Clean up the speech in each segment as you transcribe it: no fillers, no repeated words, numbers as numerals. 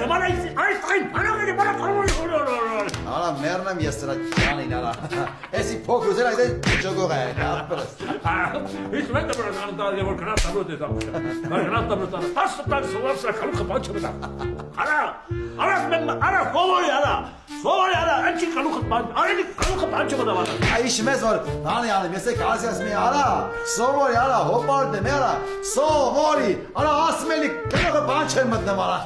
Ալա այն անագերի բարակ Ալա մեռնեմ ես սրա ճանին ալա Էսի փոքրուզեր այդ ճոգող է Իսկ մենք դեռ անտարի որ կնա տաբլոտ է դապուշա Կնա տաբլոտ է Աստղ սովոր սրա քալուխը բանջը մտա Արա ֆովորի արա Ֆովորի արա անչի քալուխը բան արելի քալուխը բանջը մտա Այշ մեզ որ բանի ալեմ ես եք ասես մի արա Սովորի արա հոպարդ եմ արա Սովորի արա ասմելի քալուխը բանջը մտնեմ արա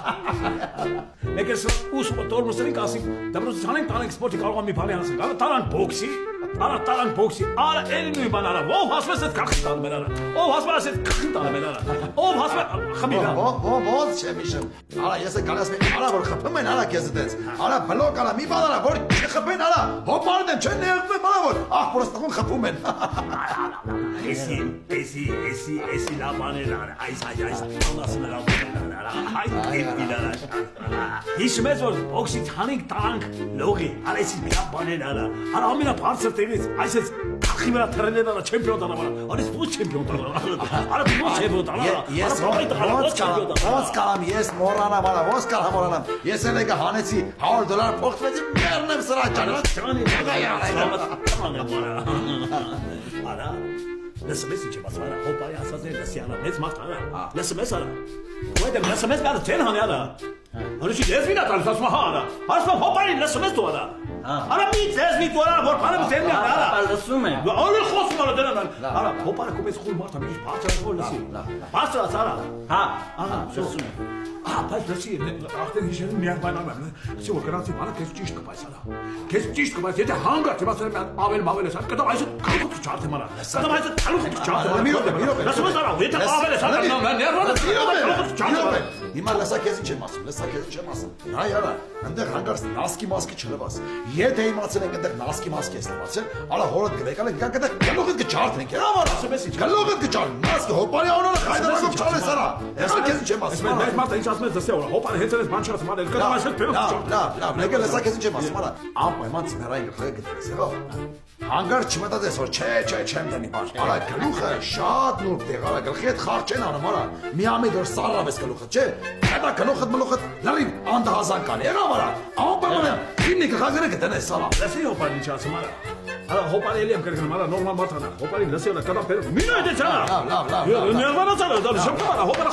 Մեկ ես ուս տորմուսերին ասի դպրոցից հանենք տանենք սպորտի կարող մի բանի ասենք Արա տարանք բոքսի Տարանք բոքսի Արա էլի նույն բան արա Ով հասպես այդ քախին տանը մեր արա Ով հասպես այդ քախին տանը մեր արա Ով հասպես խմիդա Ոնց չեմ իշեմ Արա ես եք ասես մի արա որ խփում են արա քեզ դες Արա բլոկ արա մի բան արա որ չխփեն արա հոպարդ են չեն ներվում արա որ աղբորս տղուն խփում են Էսի լա բաներ արա Այս անասն լա բաներ արա Այս դեպքին արա Հիշում ես որ բոքսից հանենք տարանք լողի Արա էսի մի բաներ արա Արա ամենա բարձր տեղից այսպես քախի վրա թռնել արա չեմպիոն դառնա Արա ոչ չեմպիոն դառնա Արա ոչ չեմպիոն դառնա Ոնց կարամ ես մոռանամ արա ոնց կարամ մոռանամ Ես էլ եկա հանեցի $100 փոխվեցի մեռնեմ սրա Արա Լսում ես ինչ եմ ասում արա հոպարի ասած է լսի արա մեծ մարդ արա Լսում ես արա Ուեդեմ լսում ես գալը չեն հանի արա Անուշի դեսվին ատալիս ասում հա արա Ասում հոպարի լսում ես դու արա Արա մի դեսվի դու արա որ բանը մտերնի արա Լսում եմ Ալի խոսում արա դրանան Արա հոպարը կոմես խուլ մարդ ամիջ բարձր որ լսի Բարձր աց արա Հա լսում եմ Բայց լսի ախտեր հիշել միակ բան անում եմ Լսի որ գրանցի բանը քեզ ճիշտ կպայս արա Քեզ ճիշտ կպայս եթե հանգած եմ ասել եմ ավել ես կտավ այս քալուխը չարթեմ արա կտավ այս քալուխը չարթեմ Լսում ես արա եթե ավել ես արա Հիմա լսա քեզ ինչ եմ ասում Հայ արա այնտեղ հանգարց նասկի մասկի չլվաս Եթե իմացել ենք այնտեղ նասկի մասկի ես լվացել Արա հորդ գրեկալ ենք այնտեղ գլուխդ կչարթենք Արա ասում ես ինչ գլուխդ կչարթ նասկի հոպարի անունը խայդարակով չալես արա Հեսա քեզ ինչ եմ ասում Մեծ մարդը ինչ ասում ես դսե օրա հոպարը հենց ես բան չասում անել կտավ այս փերով չարթ Լավ եկել լսա քեզ ինչ եմ ասում արա անպայման ծներային գլխը գտես Հանգարց չմտածես որ չեմ դնի բան Արա գլուխը շատ նուրբ տեղ արա գլխի հետ խառ չեն անում արա մի ամի դոր սառավ ես գլուխը չէ Հետա գլուխդ մլուխդ լրիվ անդահազան կան եղավ արա անպայման քինի գղազերը կտնես արա Լսի հոպարի ինչ ասում արա Արա հոպարի էլի եմ կրկնում արա նորմալ մարդ անա հոպարի լսի արա կտավ փերով մինա դե չանա Լավ Ներվանացարա դա շփոթ արա հոպարա